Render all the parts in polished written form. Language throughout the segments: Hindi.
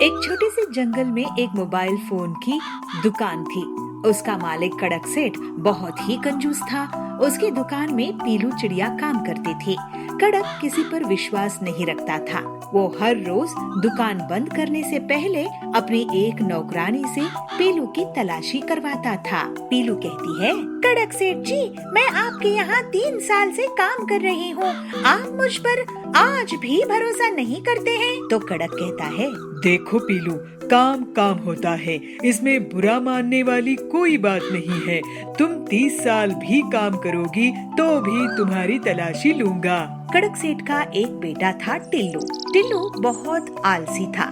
एक छोटे से जंगल में एक मोबाइल फोन की दुकान थी। उसका मालिक कड़क सेठ बहुत ही कंजूस था। उसकी दुकान में पीलू चिड़िया काम करती थी। कड़क किसी पर विश्वास नहीं रखता था। वो हर रोज दुकान बंद करने से पहले अपनी एक नौकरानी से पीलू की तलाशी करवाता था। पीलू कहती है, कड़क सेठ जी, मैं आपके यहाँ 3 साल से काम कर रही हूँ। आप मुझ पर आज भी भरोसा नहीं करते हैं। तो कड़क कहता है, देखो पीलू, काम काम होता है, इसमें बुरा मानने वाली कोई बात नहीं है। तुम 30 साल भी काम करोगी तो भी तुम्हारी तलाशी लूंगा। कड़क सेठ का एक बेटा था टिल्लू। टिल्लू बहुत आलसी था।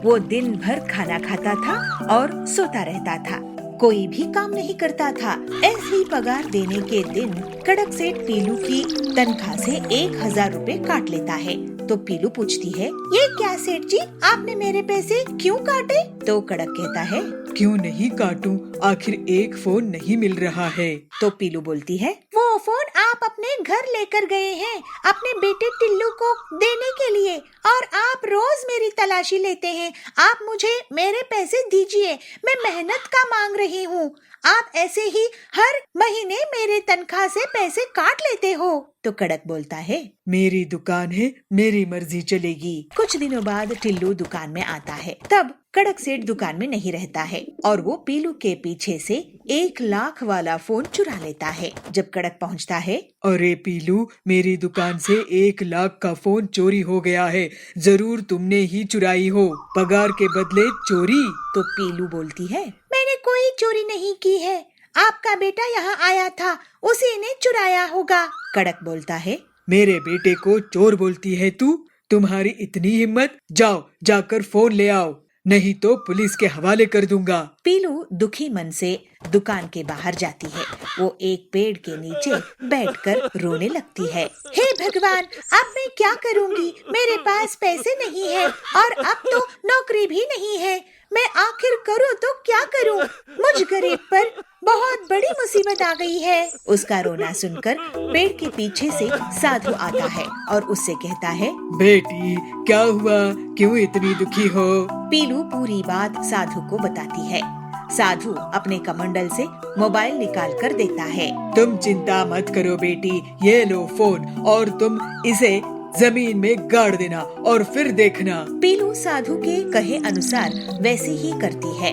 वो दिन भर खाना खाता था और सोता रहता था। कोई भी काम नहीं करता था। ऐसे ही पगार देने के दिन कड़क सेठ पीलू की तनख्वाह से 1000 रुपए काट लेता है। तो पीलू पूछती है, ये क्या सेठ जी, आपने मेरे पैसे क्यों काटे? तो कड़क कहता है, क्यों नहीं काटूं, आखिर एक फोन नहीं मिल रहा है। तो पीलू बोलती है, वो फोन आप अपने घर लेकर गए हैं अपने बेटे टिल्लू को देने के लिए, और आप रोज मेरी तलाशी लेते हैं। आप मुझे मेरे पैसे दीजिए, मैं मेहनत का मांग रही हूँ। आप ऐसे ही हर महीने मेरे तनख्वाह से पैसे काट लेते हो। तो कड़क बोलता है, मेरी दुकान है, मेरी मर्जी चलेगी। कुछ दिनों बाद टिल्लू दुकान में आता है। तब कड़क सेठ दुकान में नहीं रहता है और वो पीलू के पीछे से 1 लाख वाला फोन चुरा लेता है। जब कड़क पहुंचता है, अरे पीलू, मेरी दुकान से 1 लाख का फोन चोरी हो गया है। जरूर तुमने ही चुराई हो, पगार के बदले चोरी। तो पीलू बोलती है, मैंने कोई चोरी नहीं की है। आपका बेटा यहाँ आया था, उसी ने चुराया होगा। कड़क बोलता है, मेरे बेटे को चोर बोलती है तू? तुम्हारी इतनी हिम्मत? जाओ, जाकर फोन ले आओ, नहीं तो पुलिस के हवाले कर दूंगा। पीलू दुखी मन से दुकान के बाहर जाती है। वो एक पेड़ के नीचे बैठकर रोने लगती है। हे भगवान, अब मैं क्या करूंगी? मेरे पास पैसे नहीं है और अब तो नौकरी भी नहीं है। मैं आखिर करूं तो क्या करूं? मुझ गरीब पर बहुत बड़ी मुसीबत आ गई है। उसका रोना सुनकर पेड़ के पीछे से साधु आता है और उससे कहता है, बेटी, क्या हुआ, क्यों इतनी दुखी हो? पीलू पूरी बात साधु को बताती है। साधु अपने कमंडल से मोबाइल निकाल कर देता है। तुम चिंता मत करो बेटी, ये लो फोन और तुम इसे जमीन में गाड़ देना और फिर देखना। पीलू साधु के कहे अनुसार वैसे ही करती है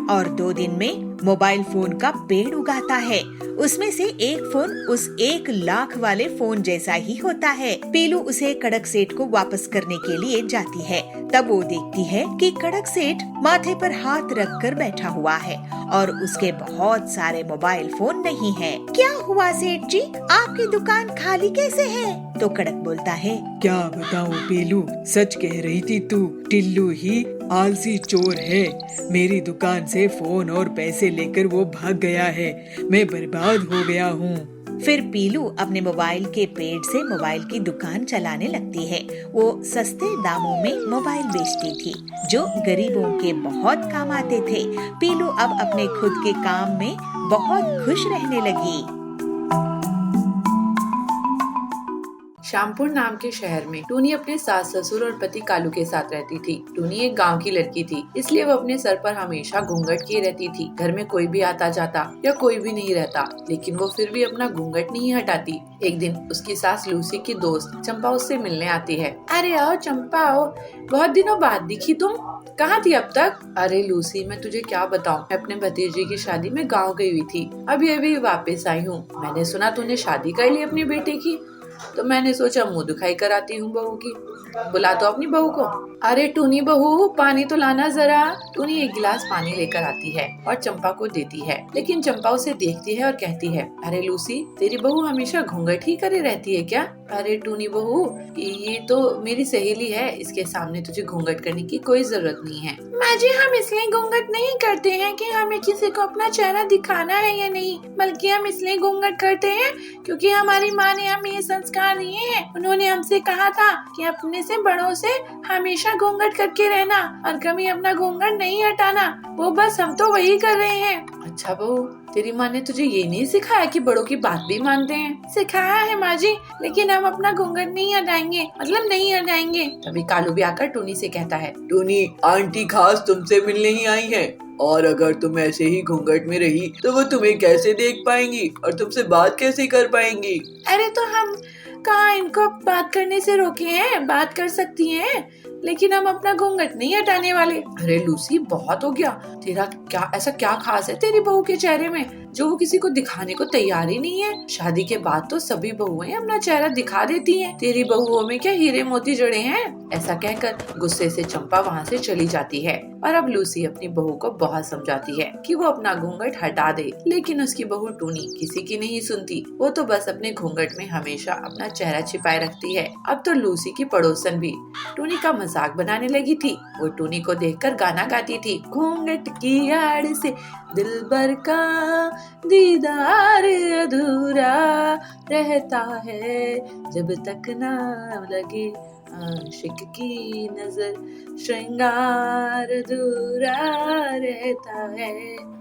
और 2 दिन में मोबाइल फोन का पेड़ उगाता है। उसमें से एक फोन उस 1 लाख वाले फोन जैसा ही होता है। पीलू उसे कड़क सेठ को वापस करने के लिए जाती है। तब वो देखती है कि कड़क सेठ माथे पर हाथ रखकर बैठा हुआ है और उसके बहुत सारे मोबाइल फोन नहीं है। क्या हुआ सेठ जी, आपकी दुकान खाली कैसे है? तो कड़क बोलता है, क्या बताऊं पीलू, सच कह रही थी तू। टिल्लू ही आलसी चोर है। मेरी दुकान से फोन और पैसे लेकर वो भाग गया है। मैं बर्बाद हो गया हूँ। फिर पीलू अपने मोबाइल के पेड़ से मोबाइल की दुकान चलाने लगती है। वो सस्ते दामों में मोबाइल बेचती थी जो गरीबों के बहुत काम आते थे। पीलू अब अपने खुद के काम में बहुत खुश रहने लगी। श्यामपुर नाम के शहर में टूनी अपने सास ससुर और पति कालू के साथ रहती थी। टूनी एक गांव की लड़की थी, इसलिए वो अपने सर पर हमेशा घूंघट किए रहती थी। घर में कोई भी आता जाता या कोई भी नहीं रहता, लेकिन वो फिर भी अपना घूंघट नहीं हटाती। एक दिन उसकी सास लूसी की दोस्त चंपा उससे मिलने आती है। अरे आओ चंपा आओ, बहुत दिनों बाद दिखी तुम, कहाँ थी अब तक? अरे लूसी, मैं तुझे क्या बताऊँ, मैं अपने भतीजे की शादी में गाँव गई हुई थी, अभी अभी वापस आई हूँ। मैंने सुना तूने शादी कर ली अपने बेटे की, तो मैंने सोचा मुंह दिखाई कराती हूँ बहू की। बुला तो अपनी बहू को। अरे टूनी बहू, पानी तो लाना जरा। टूनी एक गिलास पानी लेकर आती है और चंपा को देती है, लेकिन चंपा उसे देखती है और कहती है, अरे लूसी, तेरी बहू हमेशा घूंघट ही करे रहती है क्या? अरे टूनी बहू, ये तो मेरी सहेली है, इसके सामने तुझे घूंघट करने की कोई जरूरत नहीं है। माँ जी, हम इसलिए घूंघट नहीं करते हैं कि हमें किसी को अपना चेहरा दिखाना है या नहीं, बल्कि हम इसलिए घूंघट करते हैं क्योंकि हमारी माँ ने हमें ये संस्कार दिए हैं। उन्होंने हमसे कहा था कि अपने से बड़ों से हमेशा घूंघट करके रहना और कभी अपना घूंघट नहीं हटाना। वो बस हम तो वही कर रहे हैं। अच्छा बहू, तेरी माँ ने तुझे ये नहीं सिखाया कि बड़ों की बात भी मानते हैं? सिखाया है माँ जी, लेकिन हम अपना घूंघट नहीं हटाएंगे, मतलब नहीं हटाएंगे। तभी कालू भी आकर टूनी से कहता है, टूनी, आंटी खास तुमसे मिलने ही आई है, और अगर तुम ऐसे ही घूंघट में रही तो वो तुम्हें कैसे देख पाएंगी और तुमसे बात कैसे कर पाएंगी? अरे तो हम कहाँ इनको बात करने से रोके हैं, बात कर सकती हैं, लेकिन हम अपना घूंघट नहीं हटाने वाले। अरे लूसी, बहुत हो गया। तेरा क्या ऐसा क्या खास है तेरी बहू के चेहरे में जो वो किसी को दिखाने को तैयार ही नहीं है? शादी के बाद तो सभी बहुएं अपना चेहरा दिखा देती हैं। तेरी बहुओं में क्या हीरे मोती जड़े हैं? ऐसा कहकर गुस्से से चंपा वहाँ से चली जाती है। और अब लूसी अपनी बहू को बहुत समझाती है कि वो अपना घूंघट हटा दे, लेकिन उसकी बहू टूनी किसी की नहीं सुनती। वो तो बस अपने घूंघट में हमेशा अपना चेहरा छिपाए रखती है। अब तो लूसी की पड़ोसन भी टूनी का मजाक बनाने लगी थी। वो टूनी को देखकर गाना गाती थी, घूंघट की आड़ से दिलबर का दीदार अधूरा रहता है, जब तक ना लगे आशिक की नजर श्रृंगार अधूरा रहता है।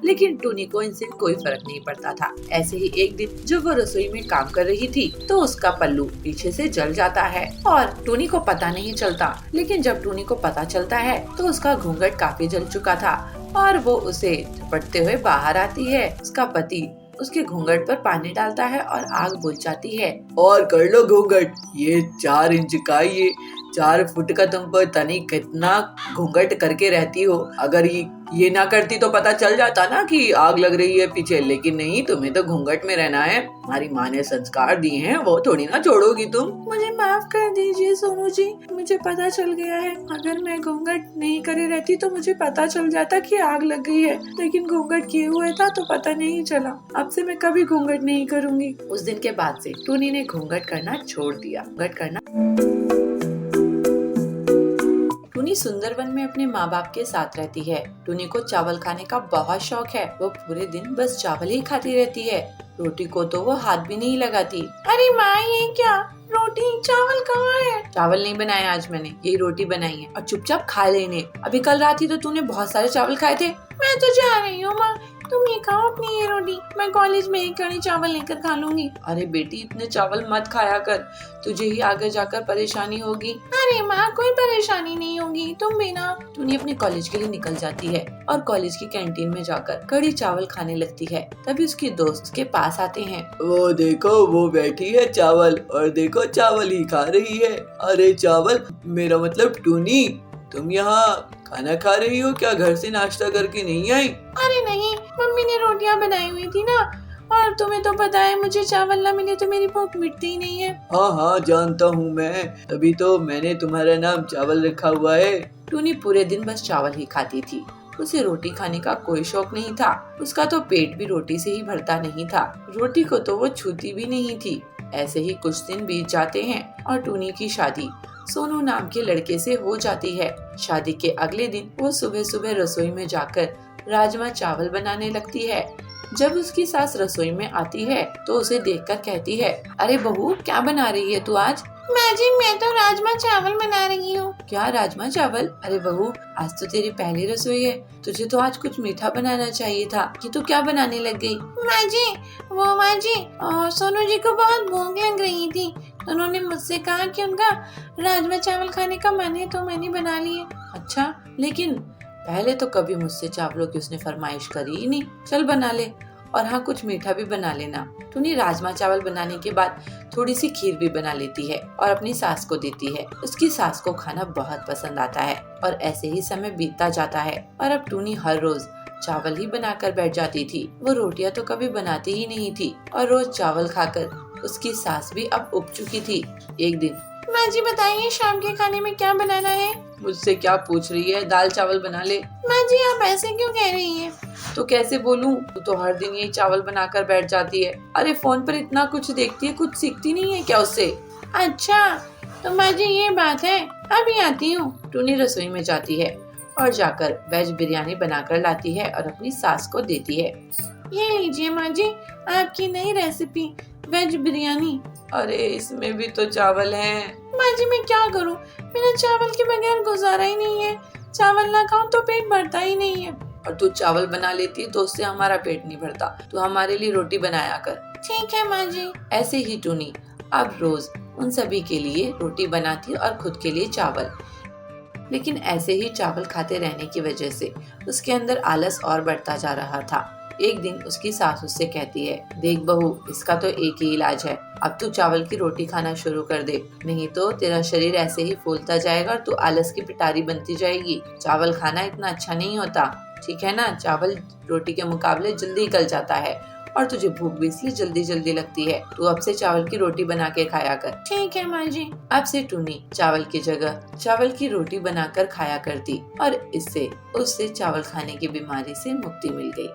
लेकिन टूनी को इनसे कोई फर्क नहीं पड़ता था। ऐसे ही एक दिन जब वो रसोई में काम कर रही थी तो उसका पल्लू पीछे से जल जाता है और टूनी को पता नहीं चलता। लेकिन जब टूनी को पता चलता है तो उसका घूंघट काफी जल चुका था और वो उसे झपटते हुए बाहर आती है। उसका पति उसके घूंघट पर पानी डालता है और आग बुझ जाती है। और कर लो घूंघट, ये 4 इंच का, ये 4 फुट का तुम पता नहीं कितना घूंघट करके रहती हो। अगर ये ना करती तो पता चल जाता ना कि आग लग रही है पीछे, लेकिन नहीं, तुम्हें तो घूंघट में रहना है। हमारी माँ ने संस्कार दिए हैं, वो थोड़ी ना छोड़ोगी तुम। मुझे माफ कर दीजिए सोनू जी, मुझे पता चल गया है। अगर मैं घूंघट नहीं करे रहती तो मुझे पता चल जाता कि आग लग गई है, लेकिन घूंघट किए हुए था तो पता नहीं चला। अब से मैं कभी घूंघट नहीं करूँगी। उस दिन के बाद से टूनी ने घूंघट करना छोड़ दिया। घूंघट करना टूनी सुंदरवन में अपने माँ बाप के साथ रहती है। टूनी को चावल खाने का बहुत शौक है। वो पूरे दिन बस चावल ही खाती रहती है। रोटी को तो वो हाथ भी नहीं लगाती। अरे माँ, ये क्या, रोटी चावल कहाँ है? चावल नहीं बनाया आज मैंने, यही रोटी बनाई है और चुपचाप खा लेने। अभी कल रात ही तो तूने बहुत सारे चावल खाए थे। मैं तो जा रही हूँ माँ, तुम ये खाओ अपनी ये रोटी, मैं कॉलेज में एक कड़ी चावल लेकर खा लूंगी। अरे बेटी, इतने चावल मत खाया कर, तुझे ही आगे जाकर परेशानी होगी। अरे माँ, कोई परेशानी नहीं होगी, तुम भी ना। टूनी अपने कॉलेज के लिए निकल जाती है और कॉलेज की कैंटीन में जाकर कड़ी चावल खाने लगती है। तभी उसके दोस्त उसके पास आते हैं। वो देखो, वो बैठी है चावल, और देखो चावल ही खा रही है। अरे चावल, मेरा मतलब टूनी, तुम यहाँ खाना खा रही हो क्या? घर से नाश्ता करके नहीं आई? अरे नहीं, मम्मी ने रोटियां बनाई हुई थी ना, और तुम्हें तो पता है मुझे चावल ना मिले तो मेरी भूख मिटती ही नहीं है। हाँ हाँ, जानता हूँ मैं, तभी तो मैंने तुम्हारा नाम चावल रखा हुआ है। टूनी पूरे दिन बस चावल ही खाती थी। उसे रोटी खाने का कोई शौक नहीं था। उसका तो पेट भी रोटी से ही भरता नहीं था। रोटी को तो वो छूती भी नहीं थी। ऐसे ही कुछ दिन बीत जाते हैं और टूनी की शादी सोनू नाम के लड़के से हो जाती है। शादी के अगले दिन वो सुबह सुबह रसोई में जाकर राजमा चावल बनाने लगती है। जब उसकी सास रसोई में आती है तो उसे देखकर कहती है, अरे बहू, क्या बना रही है तू आज? माँ जी, मैं तो राजमा चावल बना रही हूँ। क्या राजमा चावल? अरे बहू, आज तो तेरी पहली रसोई है, तुझे तो आज कुछ मीठा बनाना चाहिए था। ये तो क्या बनाने लग गई? माँ जी, सोनू जी को बहुत भूख लग रही थी, उन्होंने मुझसे कहा कि उनका राजमा चावल खाने का मन है तो मैंने बना लिए। अच्छा, लेकिन पहले तो कभी मुझसे चावलों की उसने फरमाइश करी ही नहीं। चल बना ले, और हाँ, कुछ मीठा भी बना लेना। टूनी राजमा चावल बनाने के बाद थोड़ी सी खीर भी बना लेती है और अपनी सास को देती है। उसकी सास को खाना बहुत पसंद आता है और ऐसे ही समय बीतता जाता है और अब टूनी हर रोज चावल ही बनाकर बैठ जाती थी। वो रोटियां तो कभी बनाती ही नहीं थी और रोज चावल खाकर उसकी सास भी अब उब चुकी थी। एक दिन, माँ जी बताइए शाम के खाने में क्या बनाना है? मुझसे क्या पूछ रही है, दाल चावल बना ले। माँ जी, आप ऐसे क्यों कह रही हैं? तो कैसे बोलूं, तू तो हर दिन यही चावल बनाकर बैठ जाती है। अरे फोन पर इतना कुछ देखती है, कुछ सीखती नहीं है क्या उससे? अच्छा, तो माँ जी ये बात है, अभी आती हूँ। टूनी रसोई में जाती है और जाकर वेज बिरयानी बनाकर लाती है और अपनी सास को देती है। ये लीजिए माँ जी, आपकी नई रेसिपी वेज बिरयानी। अरे इसमें भी तो चावल हैं। माँ जी, मैं क्या करूँ, मेरा चावल के बगैर गुजारा ही नहीं है। चावल ना खाऊं तो पेट भरता ही नहीं है। और तू चावल बना लेती है तो उससे हमारा पेट नहीं भरता। तू हमारे लिए रोटी बनाया कर। ठीक है माँ जी। ऐसे ही टूनी अब रोज उन सभी के लिए रोटी बनाती और खुद के लिए चावल। लेकिन ऐसे ही चावल खाते रहने की वजह से उसके अंदर आलस और बढ़ता जा रहा था। एक दिन उसकी सास उससे कहती है, देख बहू, इसका तो एक ही इलाज है, अब तू चावल की रोटी खाना शुरू कर दे, नहीं तो तेरा शरीर ऐसे ही फूलता जाएगा और तू आलस की पिटारी बनती जाएगी। चावल खाना इतना अच्छा नहीं होता, ठीक है ना? चावल रोटी के मुकाबले जल्दी गल जाता है और तुझे भूख भी इसलिए जल्दी जल्दी लगती है। तू अब से चावल की रोटी बना के खाया कर। ठीक है माँ जी। अब से टूनी चावल की जगह चावल की रोटी बनाकर खाया करती और इससे उससे चावल खाने की बीमारी से मुक्ति मिल गई।